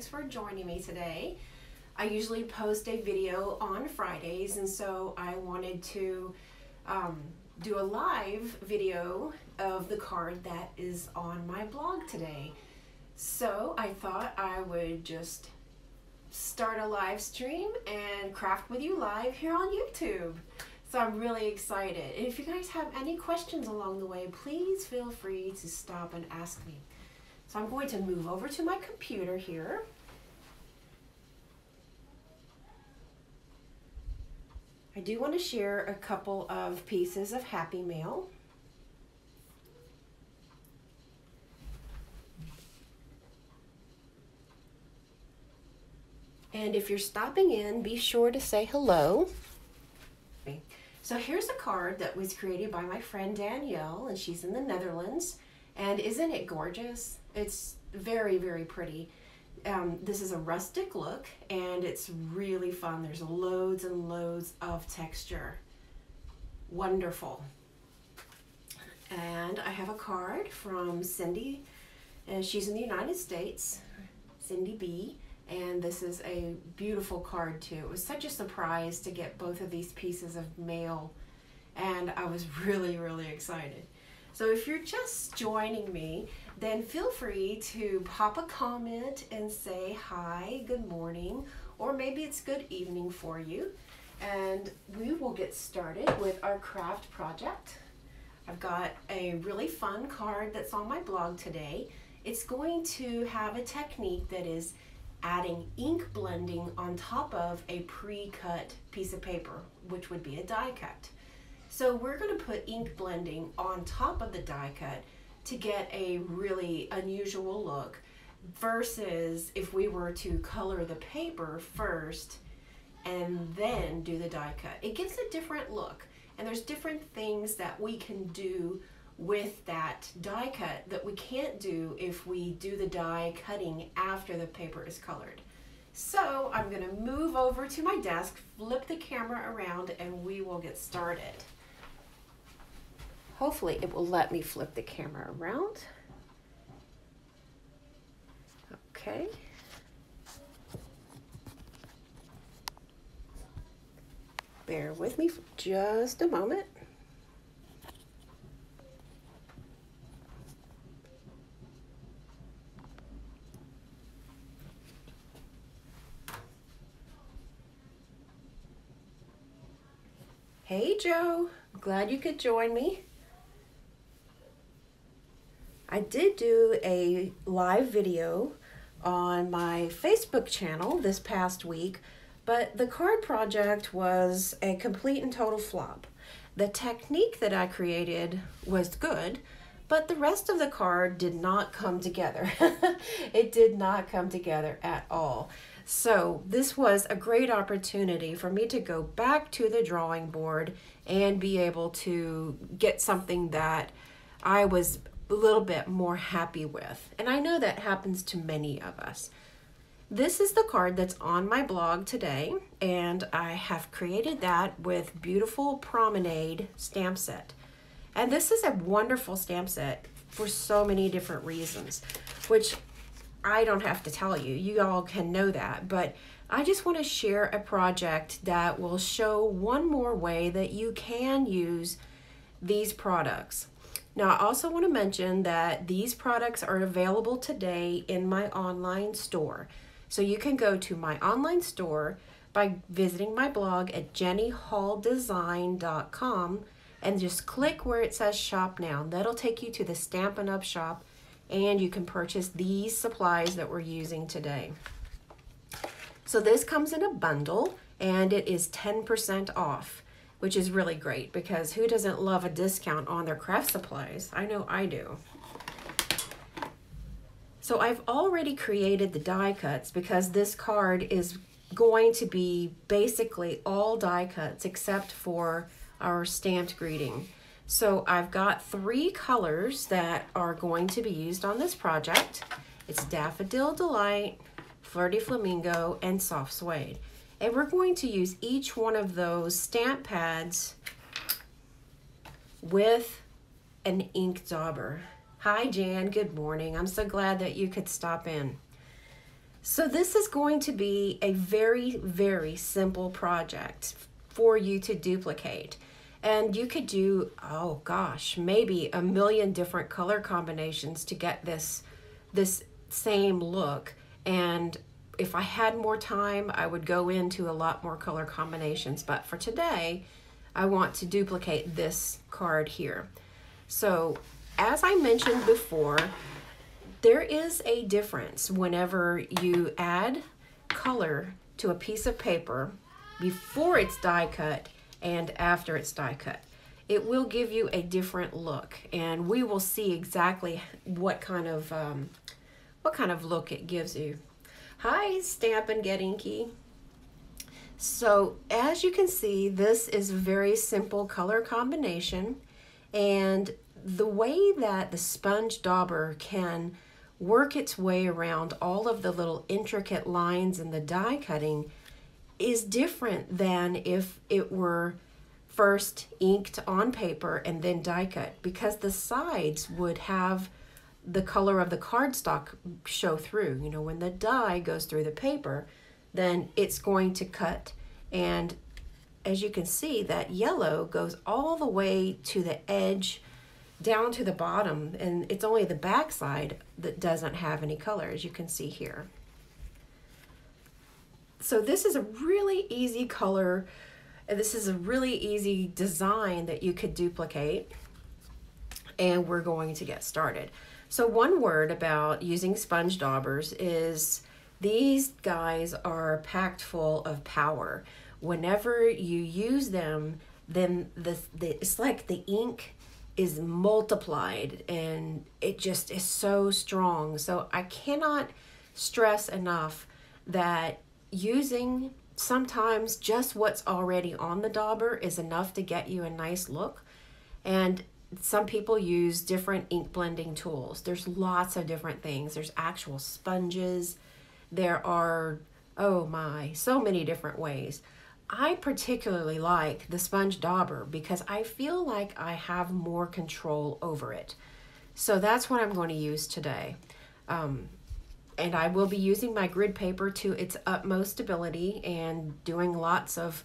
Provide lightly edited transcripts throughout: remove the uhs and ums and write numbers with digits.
Thanks for joining me today. I usually post a video on Fridays, and so I wanted to do a live video of the card that is on my blog today. So I thought I would just start a live stream and craft with you live here on YouTube. So I'm really excited. And if you guys have any questions along the way, please feel free to stop and ask me. So I'm going to move over to my computer here. I do want to share a couple of pieces of Happy Mail. And if you're stopping in, be sure to say hello. So here's a card that was created by my friend Danielle, and she's in the Netherlands. And isn't it gorgeous? It's very, very pretty. This is a rustic look, and it's really fun. There's loads and loads of texture. Wonderful. And I have a card from Cindy, and she's in the United States, Cindy B. And this is a beautiful card too. It was such a surprise to get both of these pieces of mail, and I was really, really excited. So if you're just joining me, then feel free to pop a comment and say hi, good morning, or maybe it's good evening for you. And we will get started with our craft project. I've got a really fun card that's on my blog today. It's going to have a technique that is adding ink blending on top of a pre-cut piece of paper, which would be a die cut. So we're going to put ink blending on top of the die cut to get a really unusual look versus if we were to color the paper first and then do the die cut. It gives a different look, and there's different things that we can do with that die cut that we can't do if we do the die cutting after the paper is colored. So I'm going to move over to my desk, flip the camera around, and we will get started. Hopefully it will let me flip the camera around. Okay. Bear with me for just a moment. Hey Joe, glad you could join me. I did do a live video on my Facebook channel this past week, but the card project was a complete and total flop. The technique that I created was good, but the rest of the card did not come together. It did not come together at all. So this was a great opportunity for me to go back to the drawing board and be able to get something that I was a little bit more happy with. And I know that happens to many of us. This is the card that's on my blog today, and I have created that with beautiful Promenade stamp set. And this is a wonderful stamp set for so many different reasons, which I don't have to tell you. You all can know that, but I just want to share a project that will show one more way that you can use these products. Now, I also want to mention that these products are available today in my online store. So you can go to my online store by visiting my blog at jennyhalldesign.com and just click where it says shop now. That'll take you to the Stampin' Up shop, and you can purchase these supplies that we're using today. So this comes in a bundle, and it is 10% off, which is really great because who doesn't love a discount on their craft supplies? I know I do. So I've already created the die cuts because this card is going to be basically all die cuts except for our stamped greeting. So I've got 3 colors that are going to be used on this project. It's Daffodil Delight, Flirty Flamingo, and Soft Suede. And we're going to use each one of those stamp pads with an ink dauber. Hi Jan, good morning. I'm so glad that you could stop in. So this is going to be a very, very simple project for you to duplicate. And you could do, oh gosh, maybe a million different color combinations to get this same look. And if I had more time, I would go into a lot more color combinations. But for today, I want to duplicate this card here. So as I mentioned before, there is a difference whenever you add color to a piece of paper before it's die cut and after it's die cut. It will give you a different look, and we will see exactly what kind of look it gives you. Hi, Stampin' Get Inky. So as you can see, this is a very simple color combination, and the way that the sponge dauber can work its way around all of the little intricate lines in the die cutting is different than if it were first inked on paper and then die cut, because the sides would have the color of the cardstock show through. You know, when the die goes through the paper, then it's going to cut. And as you can see, that yellow goes all the way to the edge down to the bottom, and it's only the back side that doesn't have any color, as you can see here. So this is a really easy color, and this is a really easy design that you could duplicate, and we're going to get started. So one word about using sponge daubers is these guys are packed full of power. Whenever you use them, then it's like the ink is multiplied, and it just is so strong. So I cannot stress enough that using sometimes just what's already on the dauber is enough to get you a nice look. And some people use different ink blending tools. There's lots of different things. There's actual sponges. There are, oh my, so many different ways. I particularly like the sponge dauber because I feel like I have more control over it. So that's what I'm going to use today. And I will be using my grid paper to its utmost ability and doing lots of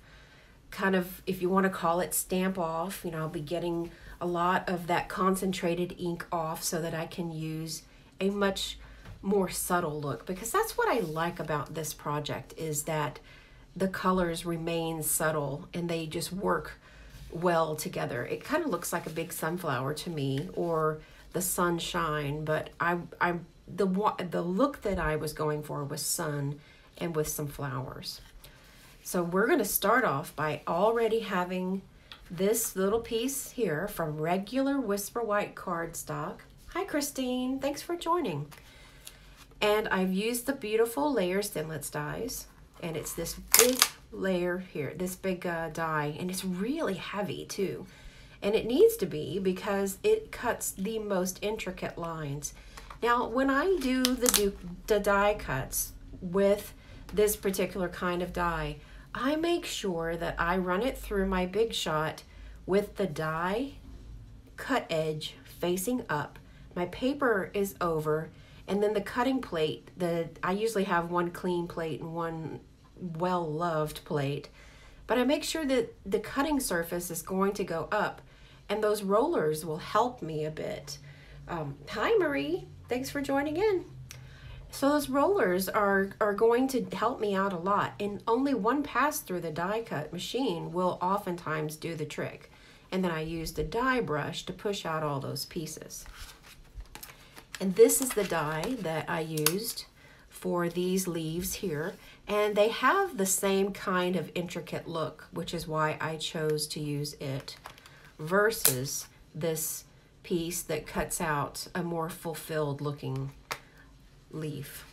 kind of, if you want to call it, stamp off. You know, I'll be getting a lot of that concentrated ink off so that I can use a much more subtle look, because that's what I like about this project, is that the colors remain subtle and they just work well together. It kind of looks like a big sunflower to me, or the sunshine, but the look that I was going for was sun and with some flowers. So we're going to start off by already having this little piece here from regular Whisper White cardstock. Hi Christine, thanks for joining. And I've used the beautiful Layers Thinlits dies, and it's this big layer here, this big die, and it's really heavy too. And it needs to be because it cuts the most intricate lines. Now, when I do the die cuts with this particular kind of die, I make sure that I run it through my Big Shot with the die cut edge facing up. My paper is over, and then the cutting plate, I usually have one clean plate and one well-loved plate, but I make sure that the cutting surface is going to go up, and those rollers will help me a bit. Hi Marie, thanks for joining in. So those rollers are going to help me out a lot, and only one pass through the die cut machine will oftentimes do the trick. And then I use the die brush to push out all those pieces. And this is the die that I used for these leaves here, and they have the same kind of intricate look, which is why I chose to use it versus this piece that cuts out a more fulfilled looking leaf.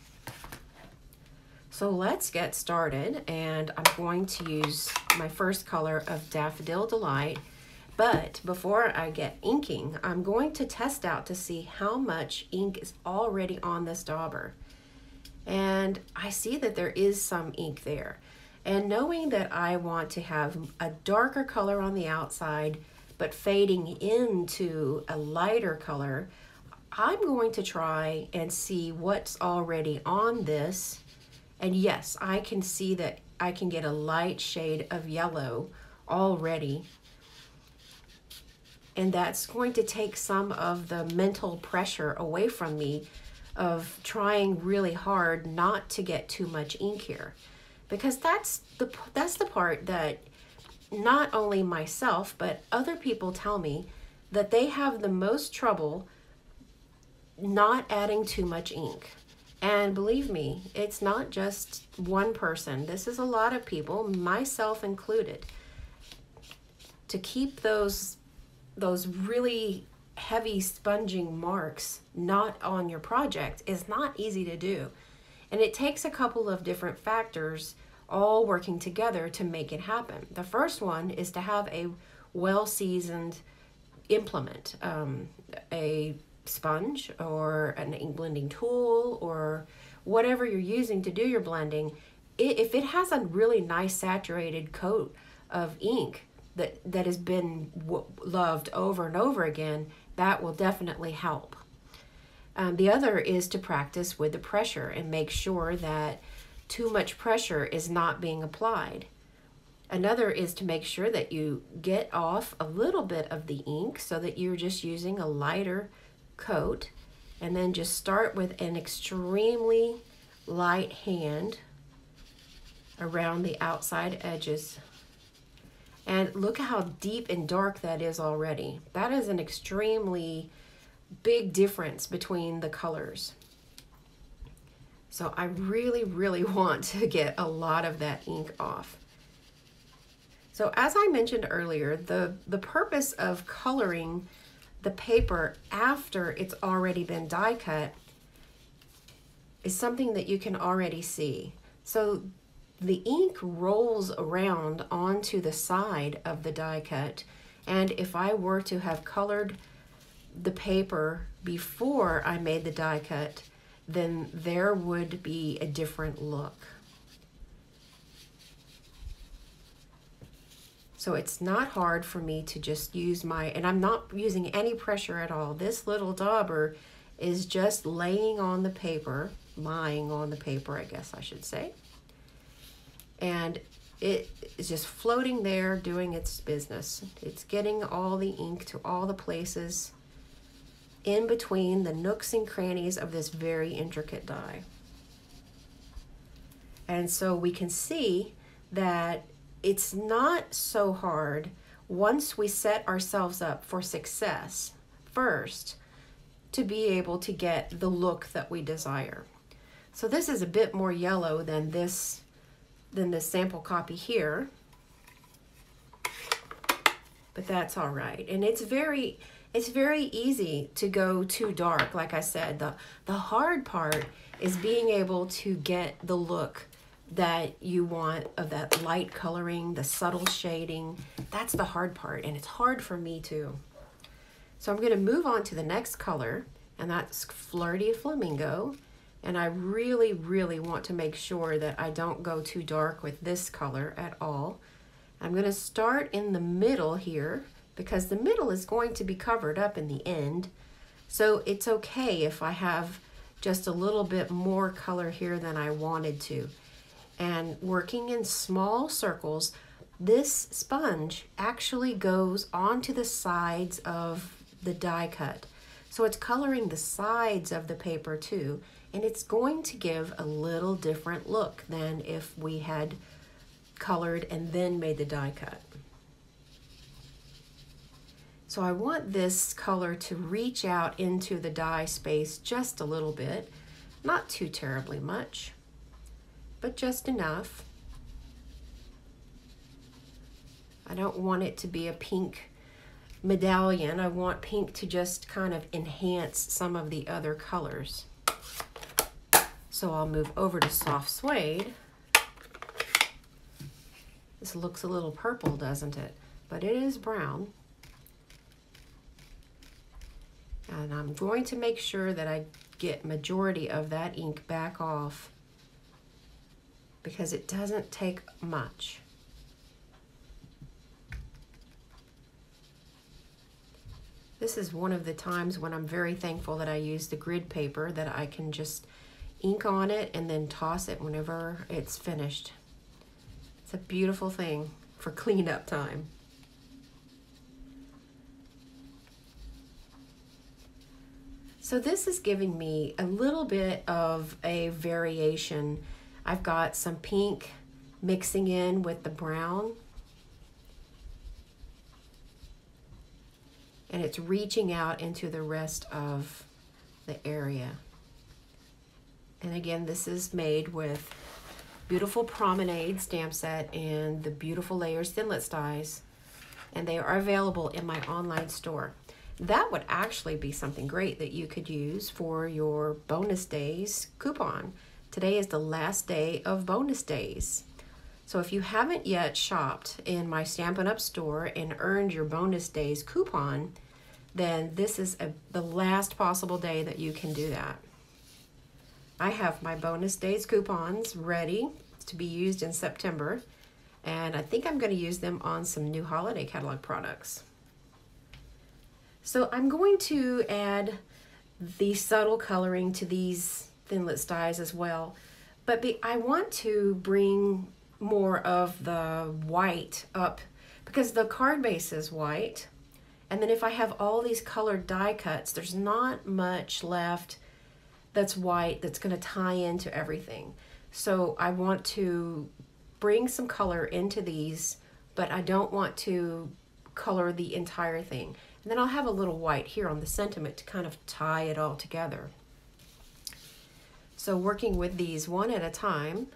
So let's get started, and I'm going to use my first color of Daffodil Delight. But before I get inking, I'm going to test out to see how much ink is already on this dauber. And I see that there is some ink there. And knowing that I want to have a darker color on the outside, but fading into a lighter color, I'm going to try and see what's already on this And yes, I can see that I can get a light shade of yellow already. And that's going to take some of the mental pressure away from me of trying really hard not to get too much ink here. Because that's the part that not only myself, but other people tell me that they have the most trouble not adding too much ink. And believe me, it's not just one person. This is a lot of people, myself included. To keep those really heavy sponging marks not on your project is not easy to do. And it takes a couple of different factors all working together to make it happen. The first one is to have a well-seasoned implement, a sponge or an ink blending tool or whatever you're using to do your blending. If it has a really nice saturated coat of ink that has been loved over and over again, that will definitely help. The other is to practice with the pressure and make sure that too much pressure is not being applied. Another is to make sure that you get off a little bit of the ink so that you're just using a lighter coat, and then just start with an extremely light hand around the outside edges. And look how deep and dark that is already. That is an extremely big difference between the colors. So I really, really want to get a lot of that ink off. So as I mentioned earlier, the purpose of coloring the paper after it's already been die cut is something that you can already see. So the ink rolls around onto the side of the die cut, and if I were to have colored the paper before I made the die cut, then there would be a different look. So it's not hard for me to just use and I'm not using any pressure at all. This little dauber is just laying on the paper, lying on the paper, I guess I should say. And it is just floating there doing its business. It's getting all the ink to all the places in between the nooks and crannies of this very intricate die. And so we can see that it's not so hard once we set ourselves up for success first to be able to get the look that we desire. So this is a bit more yellow than this sample copy here, but that's all right. And it's very easy to go too dark. Like I said, the hard part is being able to get the look that you want of that light coloring, the subtle shading. That's the hard part, and it's hard for me too. So I'm going to move on to the next color, and that's Flirty Flamingo. And I really, really want to make sure that I don't go too dark with this color at all. I'm going to start in the middle here because the middle is going to be covered up in the end. So it's okay if I have just a little bit more color here than I wanted to. And working in small circles, this sponge actually goes onto the sides of the die cut. So it's coloring the sides of the paper too, and it's going to give a little different look than if we had colored and then made the die cut. So I want this color to reach out into the die space just a little bit, not too terribly much, but just enough. I don't want it to be a pink medallion. I want pink to just kind of enhance some of the other colors. So I'll move over to Soft Suede. This looks a little purple, doesn't it? But it is brown. And I'm going to make sure that I get majority of that ink back off because it doesn't take much. This is one of the times when I'm very thankful that I use the grid paper, that I can just ink on it and then toss it whenever it's finished. It's a beautiful thing for cleanup time. So this is giving me a little bit of a variation. I've got some pink mixing in with the brown. And it's reaching out into the rest of the area. And again, this is made with beautiful Promenade stamp set and the beautiful Layers Thinlits dies. And they are available in my online store. That would actually be something great that you could use for your bonus days coupon. Today is the last day of bonus days. So if you haven't yet shopped in my Stampin' Up store and earned your bonus days coupon, then this is the last possible day that you can do that. I have my bonus days coupons ready to be used in September, and I think I'm going to use them on some new holiday catalog products. So I'm going to add the subtle coloring to these Thinlits dies as well, but I want to bring more of the white up because the card base is white, and then if I have all these colored die cuts, there's not much left that's white that's going to tie into everything. So I want to bring some color into these, but I don't want to color the entire thing. And then I'll have a little white here on the sentiment to kind of tie it all together. So working with these one at a time,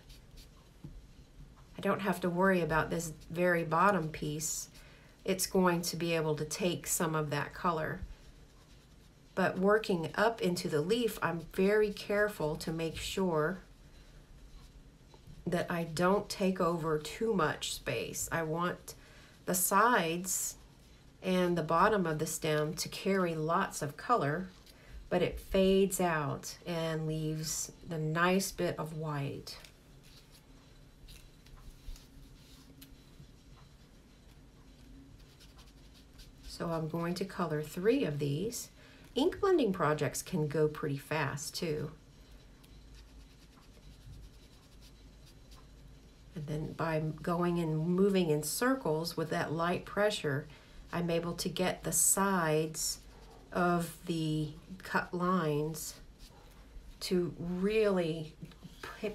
I don't have to worry about this very bottom piece. It's going to be able to take some of that color. But working up into the leaf, I'm very careful to make sure that I don't take over too much space. I want the sides and the bottom of the stem to carry lots of color, but it fades out and leaves the nice bit of white. So I'm going to color 3 of these. Ink blending projects can go pretty fast too. And then by going and moving in circles with that light pressure, I'm able to get the sides of the cut lines to really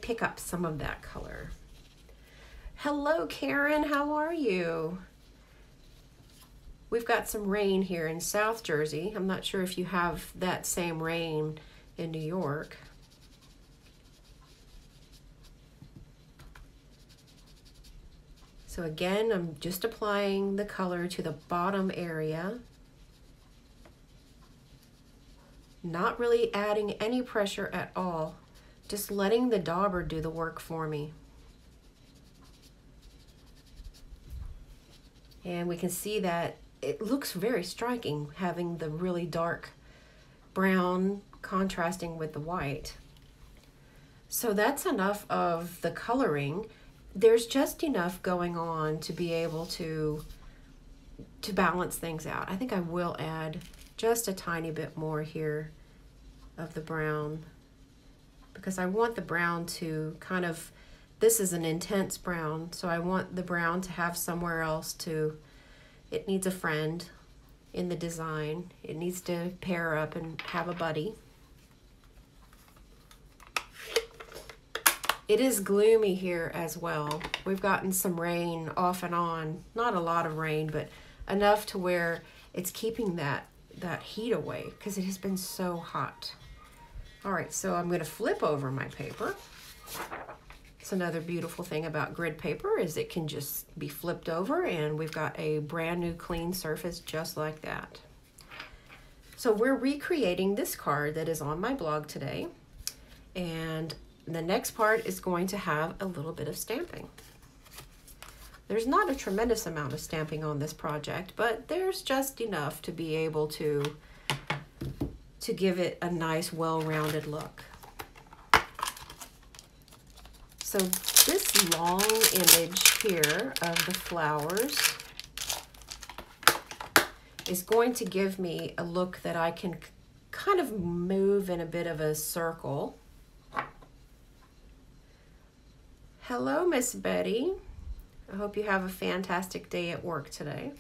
pick up some of that color. Hello, Karen, how are you? We've got some rain here in South Jersey. I'm not sure if you have that same rain in New York. So again, I'm just applying the color to the bottom area. Not really adding any pressure at all. Just letting the dauber do the work for me. And we can see that it looks very striking, having the really dark brown contrasting with the white. So that's enough of the coloring. There's just enough going on to be able to balance things out. I think I will add just a tiny bit more here of the brown because I want the brown to kind of, this is an intense brown, so I want the brown to have somewhere else to, it needs a friend in the design. It needs to pair up and have a buddy. It is gloomy here as well. We've gotten some rain off and on, not a lot of rain, but enough to where it's keeping that heat away because it has been so hot. All right, so I'm going to flip over my paper. It's another beautiful thing about grid paper is it can just be flipped over and we've got a brand new clean surface just like that. So we're recreating this card that is on my blog today, and the next part is going to have a little bit of stamping. There's not a tremendous amount of stamping on this project, but there's just enough to be able to give it a nice, well-rounded look. So this long image here of the flowers is going to give me a look that I can kind of move in a bit of a circle. Hello, Miss Betty. I hope you have a fantastic day at work today.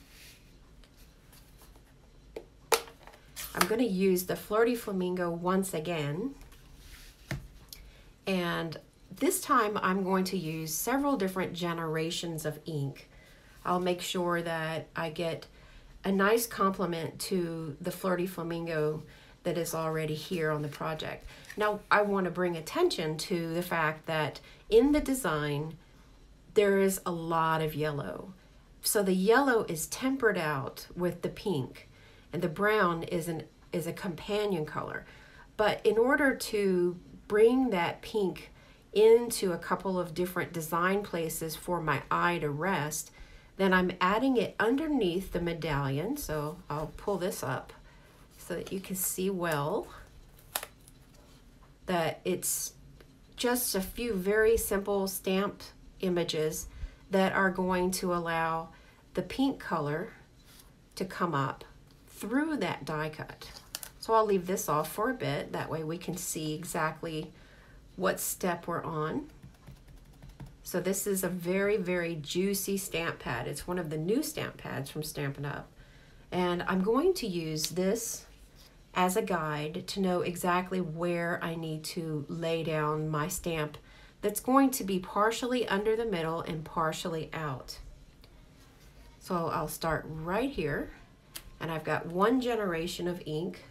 I'm going to use the Flirty Flamingo once again. And this time I'm going to use several different generations of ink. I'll make sure that I get a nice complement to the Flirty Flamingo that is already here on the project. Now I want to bring attention to the fact that in the design there is a lot of yellow. So the yellow is tempered out with the pink, and the brown is a companion color. But in order to bring that pink into a couple of different design places for my eye to rest, then I'm adding it underneath the medallion. So I'll pull this up so that you can see well that it's just a few very simple stamped images that are going to allow the pink color to come up through that die cut. So I'll leave this off for a bit, that way we can see exactly what step we're on. So this is a very, very juicy stamp pad. It's one of the new stamp pads from Stampin' Up. And I'm going to use this as a guide to know exactly where I need to lay down my stamp that's going to be partially under the middle and partially out. So I'll start right here, and I've got one generation of ink.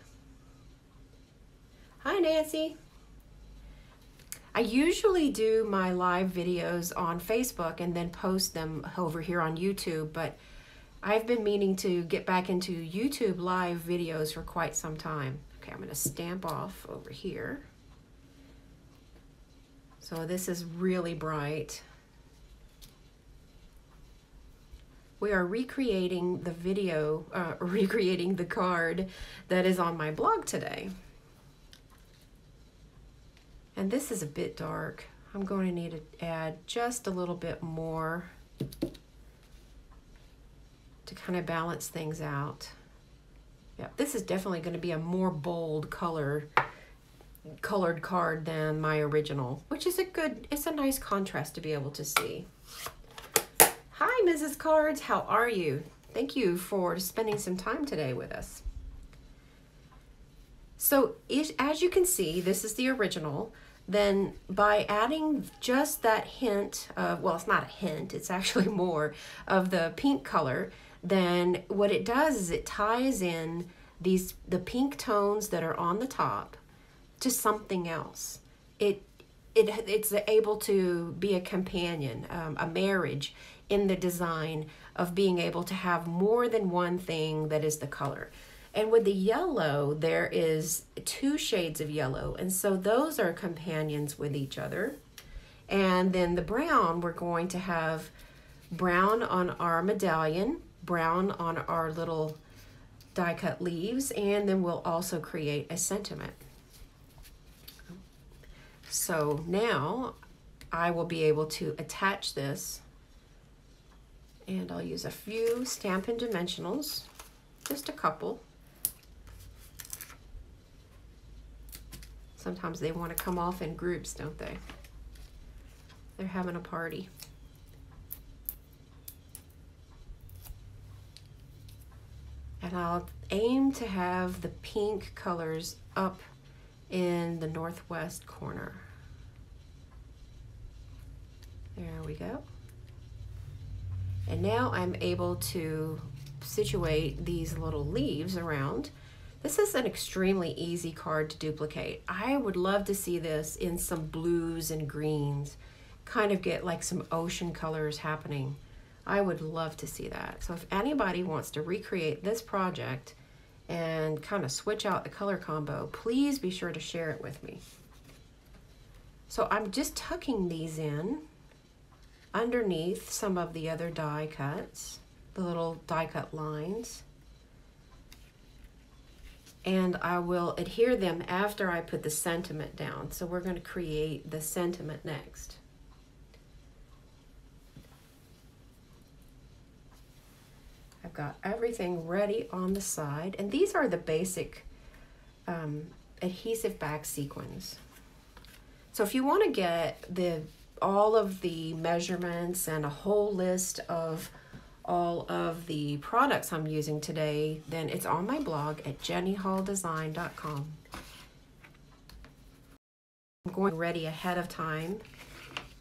Hi, Nancy. I usually do my live videos on Facebook and then post them over here on YouTube, but I've been meaning to get back into YouTube live videos for quite some time. Okay, I'm going to stamp off over here. So this is really bright. We are recreating the video, recreating the card that is on my blog today. And this is a bit dark. I'm going to need to add just a little bit more to kind of balance things out. Yeah, this is definitely going to be a more bold colored card than my original, which is it's a nice contrast to be able to see. Hi, Mrs. Cards, how are you? Thank you for spending some time today with us. So as you can see, this is the original. Then by adding just that hint of, well, it's not a hint, it's actually more of the pink color, then what it does is it ties in the pink tones that are on the top to something else. It's able to be a companion, a marriage in the design of being able to have more than one thing that is the color. And with the yellow, there is 2 shades of yellow, and so those are companions with each other. And then the brown, we're going to have brown on our medallion, brown on our little die cut leaves, and then we'll also create a sentiment. So now I will be able to attach this, and I'll use a few Stampin' Dimensionals, just a couple. Sometimes they want to come off in groups, don't they? They're having a party. And I'll aim to have the pink colors up in the northwest corner. There we go. And now I'm able to situate these little leaves around. This is an extremely easy card to duplicate. I would love to see this in some blues and greens, kind of get like some ocean colors happening. I would love to see that. So if anybody wants to recreate this project and kind of switch out the color combo, please be sure to share it with me. So I'm just tucking these in underneath some of the other die cuts, the little die cut lines. And I will adhere them after I put the sentiment down. So we're going to create the sentiment next. I've got everything ready on the side, and these are the basic adhesive back sequins. So if you want to get the all of the measurements and a whole list of all of the products I'm using today, then it's on my blog at jennyhalldesign.com. I'm going ready ahead of time.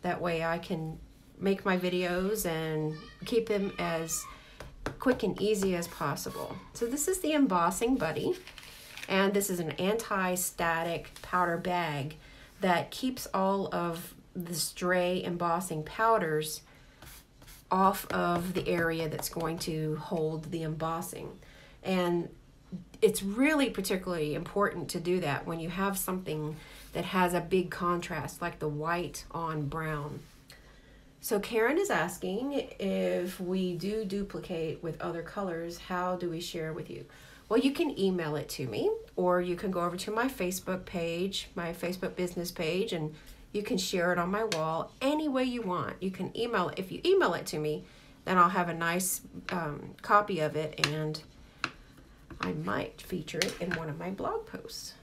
That way I can make my videos and keep them as quick and easy as possible. So this is the Embossing Buddy, and this is an anti-static powder bag that keeps all of the stray embossing powders off of the area that's going to hold the embossing. And it's really particularly important to do that when you have something that has a big contrast like the white on brown. So Karen is asking, if we do duplicate with other colors, how do we share with you? Well, you can email it to me, or you can go over to my Facebook page, my Facebook business page, and you can share it on my wall any way you want. You can email it. If you email it to me, then I'll have a nice copy of it, and I might feature it in one of my blog posts.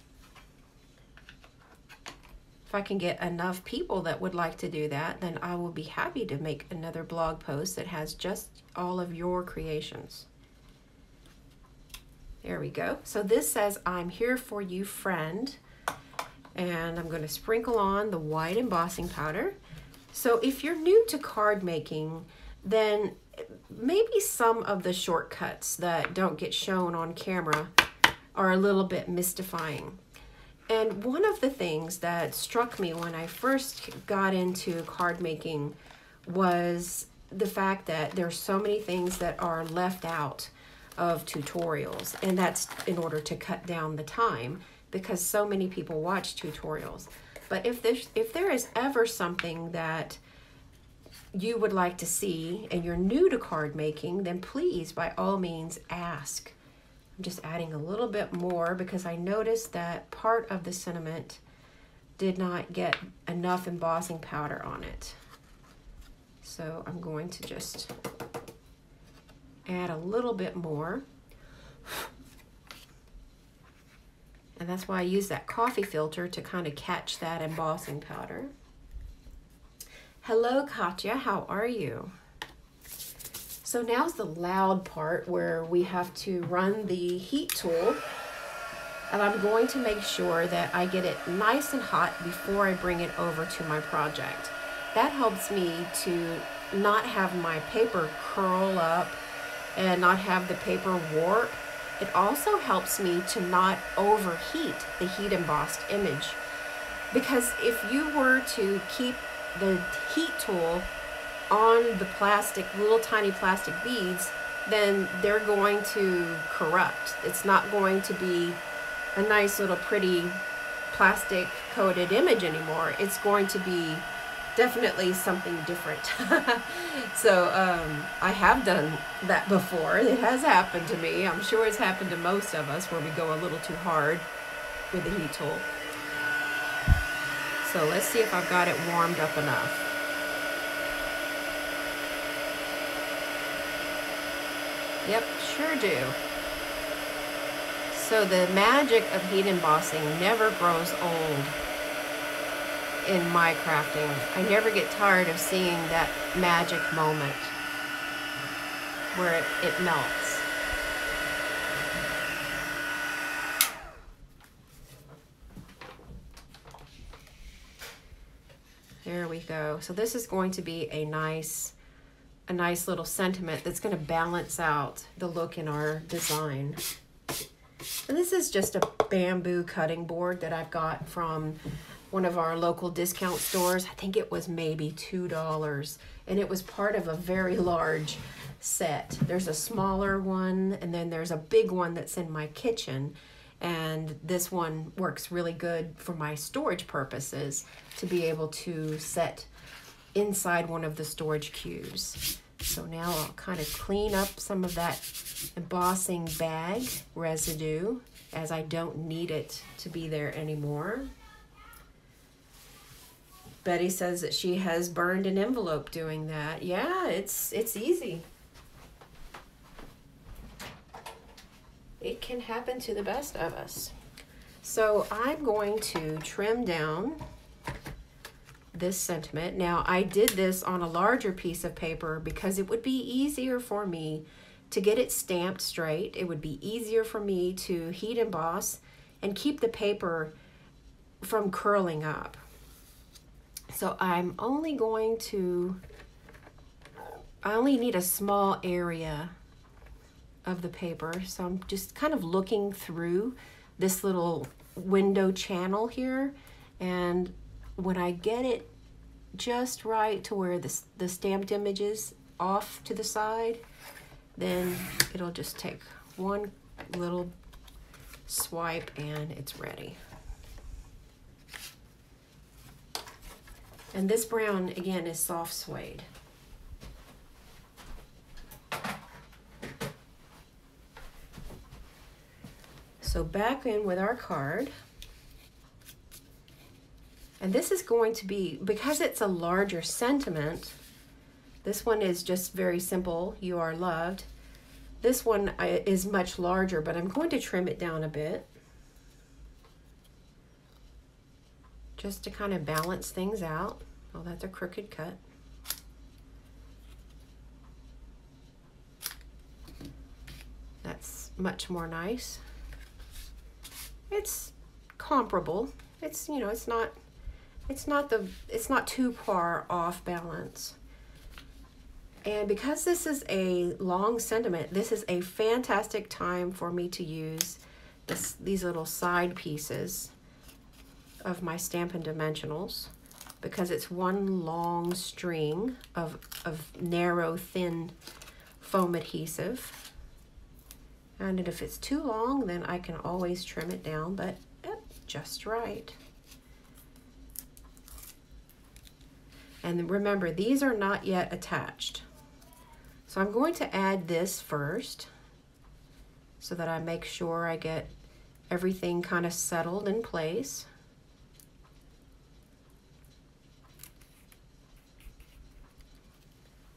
If I can get enough people that would like to do that, then I will be happy to make another blog post that has just all of your creations. There we go. So this says, "I'm here for you, friend." And I'm going to sprinkle on the white embossing powder. So if you're new to card making, then maybe some of the shortcuts that don't get shown on camera are a little bit mystifying. And one of the things that struck me when I first got into card making was the fact that there's so many things that are left out of tutorials, and that's in order to cut down the time, because so many people watch tutorials. But if there is ever something that you would like to see and you're new to card making, then please, by all means, ask. I'm just adding a little bit more because I noticed that part of the sentiment did not get enough embossing powder on it. So I'm going to just add a little bit more. And that's why I use that coffee filter to kind of catch that embossing powder. Hello, Katya, how are you? So now's the loud part where we have to run the heat tool. And I'm going to make sure that I get it nice and hot before I bring it over to my project. That helps me to not have my paper curl up and not have the paper warp. It also helps me to not overheat the heat embossed image, because if you were to keep the heat tool on the plastic, little tiny plastic beads, then they're going to corrupt. It's not going to be a nice little pretty plastic coated image anymore. It's going to be definitely something different. So I have done that before. It has happened to me. I'm sure it's happened to most of us where we go a little too hard with the heat tool. So let's see if I've got it warmed up enough. Yep, sure do. So the magic of heat embossing never grows old in my crafting. I never get tired of seeing that magic moment where it melts. There we go. So this is going to be a nice little sentiment that's going to balance out the look in our design. And this is just a bamboo cutting board that I've got from one of our local discount stores. I think it was maybe $2, and it was part of a very large set. There's a smaller one, and then there's a big one that's in my kitchen, and this one works really good for my storage purposes to be able to set inside one of the storage cubes. So now I'll kind of clean up some of that embossing bag residue, as I don't need it to be there anymore. Betty says that she has burned an envelope doing that. Yeah, it's easy. It can happen to the best of us. So I'm going to trim down this sentiment. Now I did this on a larger piece of paper because it would be easier for me to get it stamped straight. It would be easier for me to heat emboss and keep the paper from curling up. So I'm only going to, I only need a small area of the paper. So I'm just kind of looking through this little window channel here, and when I get it just right to where the stamped image is off to the side, then it'll just take one little swipe and it's ready. And this brown, again, is soft suede. So back in with our card. And this is going to be, because it's a larger sentiment, this one is just very simple, you are loved. This one is much larger, but I'm going to trim it down a bit, just to kind of balance things out. Oh, that's a crooked cut. That's much more nice. It's comparable. It's, you know, it's not too far off balance. And because this is a long sentiment, this is a fantastic time for me to use these little side pieces of my Stampin' Dimensionals, because it's one long string of narrow, thin foam adhesive. And if it's too long, then I can always trim it down, but just right. And remember, these are not yet attached. So I'm going to add this first so that I make sure I get everything kind of settled in place.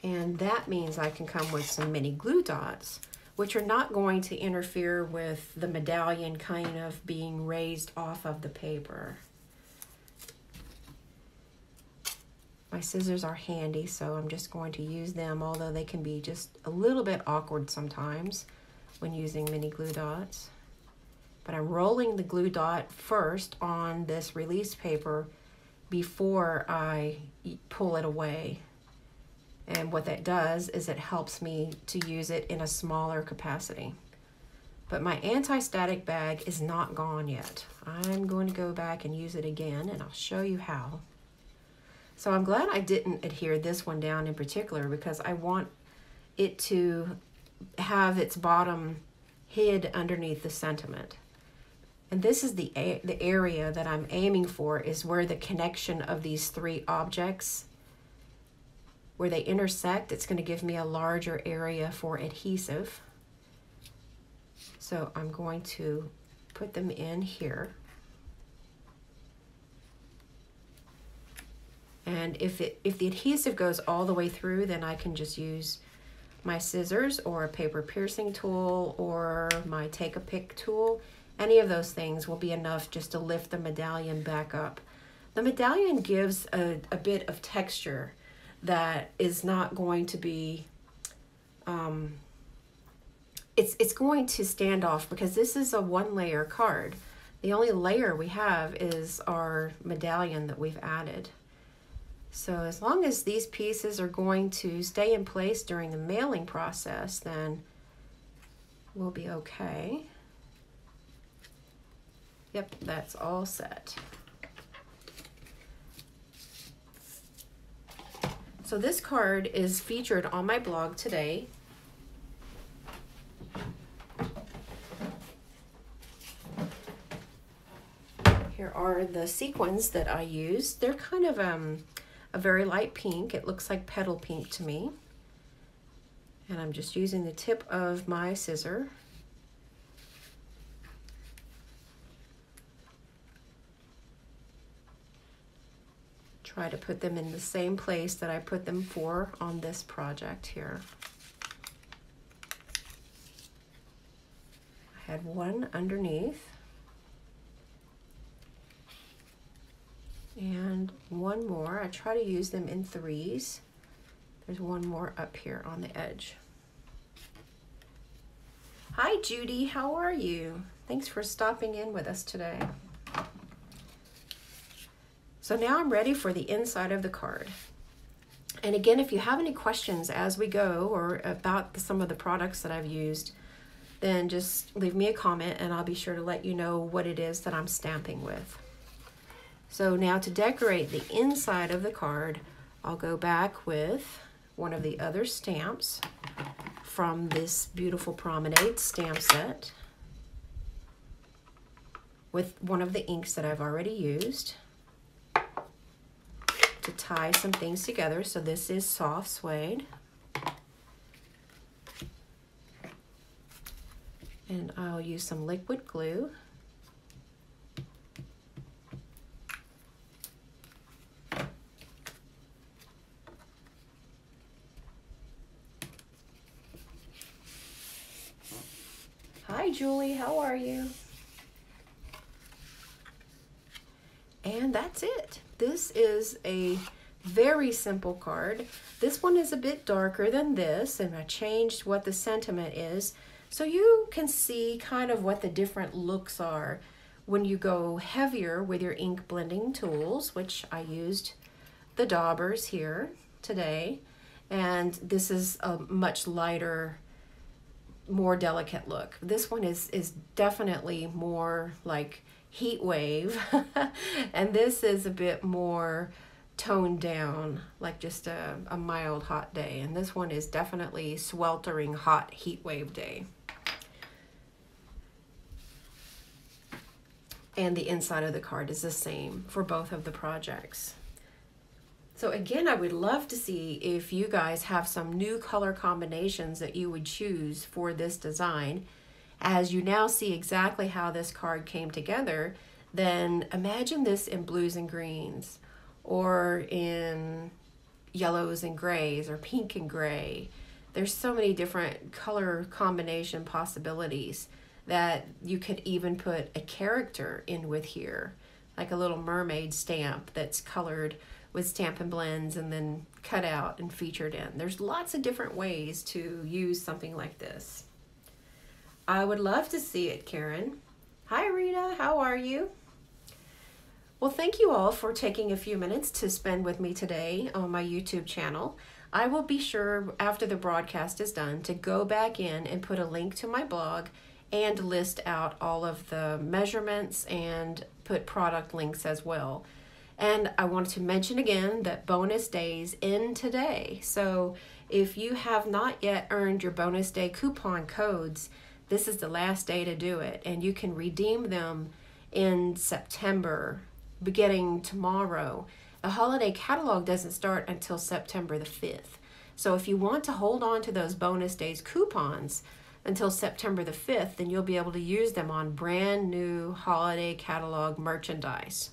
And that means I can come with some mini glue dots, which are not going to interfere with the medallion kind of being raised off of the paper. My scissors are handy, so I'm just going to use them, although they can be just a little bit awkward sometimes when using mini glue dots. But I'm rolling the glue dot first on this release paper before I pull it away. And what that does is it helps me to use it in a smaller capacity. But my anti-static bag is not gone yet. I'm going to go back and use it again, and I'll show you how. So I'm glad I didn't adhere this one down in particular, because I want it to have its bottom hid underneath the sentiment. And this is the area that I'm aiming for, is where the connection of these three objects, where they intersect. It's going to give me a larger area for adhesive. So I'm going to put them in here. And if the adhesive goes all the way through, then I can just use my scissors or a paper piercing tool or my take a pick tool. Any of those things will be enough just to lift the medallion back up. The medallion gives a bit of texture that is not going to be, it's going to stand off, because this is a one-layer card. The only layer we have is our medallion that we've added. So as long as these pieces are going to stay in place during the mailing process, then we'll be okay. Yep, that's all set. So this card is featured on my blog today. Here are the sequins that I used. They're kind of a very light pink. It looks like petal pink to me. And I'm just using the tip of my scissor. Try to put them in the same place that I put them for on this project here. I had one underneath. And and one more. I try to use them in threes. There's one more up here on the edge. Hi Judy, how are you? Thanks for stopping in with us today. So now I'm ready for the inside of the card. And again, if you have any questions as we go or about some of the products that I've used, then just leave me a comment and I'll be sure to let you know what it is that I'm stamping with. So now to decorate the inside of the card, I'll go back with one of the other stamps from this beautiful Promenade stamp set with one of the inks that I've already used to tie some things together. So this is Soft Suede. And I'll use some liquid glue. Hi Julie, how are you? And that's it. This is a very simple card. This one is a bit darker than this, and I changed what the sentiment is so you can see kind of what the different looks are when you go heavier with your ink blending tools, which I used the daubers here today. And this is a much lighter, more delicate look. This one is definitely more like heat wave and this is a bit more toned down, like just a mild hot day, and this one is definitely sweltering hot heat wave day. And the inside of the card is the same for both of the projects. So again, I would love to see if you guys have some new color combinations that you would choose for this design. As you now see exactly how this card came together, then imagine this in blues and greens, or in yellows and grays, or pink and gray. There's so many different color combination possibilities that you could even put a character in with here, like a little mermaid stamp that's colored with Stampin' Blends and then cut out and featured in. There's lots of different ways to use something like this. I would love to see it, Karen. Hi Rita, how are you? Well, thank you all for taking a few minutes to spend with me today on my YouTube channel. I will be sure after the broadcast is done to go back in and put a link to my blog and list out all of the measurements and put product links as well. And I wanted to mention again that bonus days end today. So if you have not yet earned your bonus day coupon codes, this is the last day to do it. And you can redeem them in September, beginning tomorrow. The holiday catalog doesn't start until September the 5th. So if you want to hold on to those bonus days coupons until September the 5th, then you'll be able to use them on brand new holiday catalog merchandise.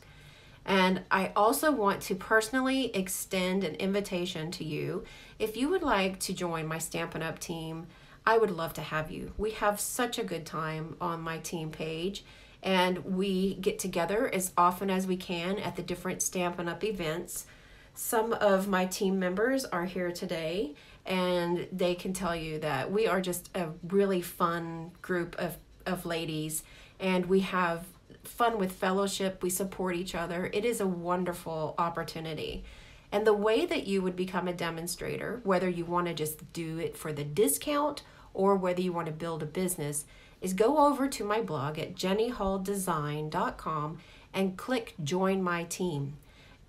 And I also want to personally extend an invitation to you. If you would like to join my Stampin' Up team, I would love to have you. We have such a good time on my team page, and we get together as often as we can at the different Stampin' Up events. Some of my team members are here today, and they can tell you that we are just a really fun group of ladies, and we have fun with fellowship. We support each other. It is a wonderful opportunity. And the way that you would become a demonstrator, whether you want to just do it for the discount or whether you want to build a business, is go over to my blog at jennyhalldesign.com and click Join My Team.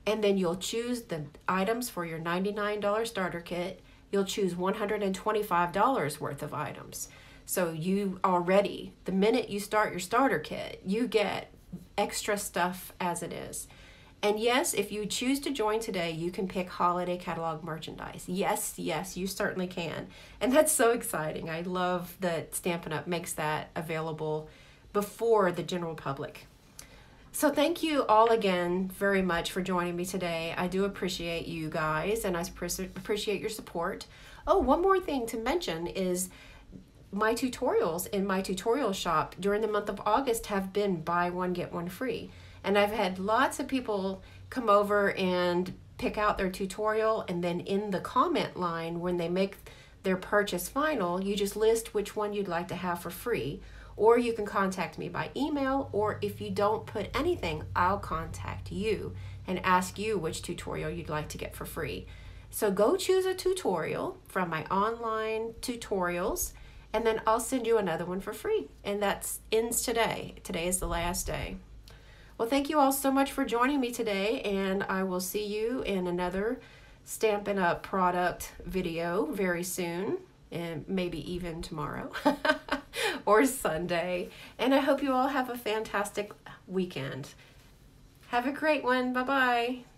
And then you'll choose the items for your $99 starter kit. You'll choose $125 worth of items. So you already, the minute you start your starter kit, you get extra stuff as it is. And yes, if you choose to join today, you can pick holiday catalog merchandise. Yes, you certainly can. And that's so exciting. I love that Stampin' Up! Makes that available before the general public. So thank you all again very much for joining me today. I do appreciate you guys, and I appreciate your support. Oh, one more thing to mention is my tutorials in my tutorial shop during the month of August have been buy one, get one free. And I've had lots of people come over and pick out their tutorial, and then in the comment line when they make their purchase final, you just list which one you'd like to have for free. Or you can contact me by email, or if you don't put anything, I'll contact you and ask you which tutorial you'd like to get for free. So go choose a tutorial from my online tutorials, and then I'll send you another one for free. And that ends today. Today is the last day. Well, thank you all so much for joining me today, and I will see you in another Stampin' Up! Product video very soon, and maybe even tomorrow or Sunday. And I hope you all have a fantastic weekend. Have a great one. Bye-bye.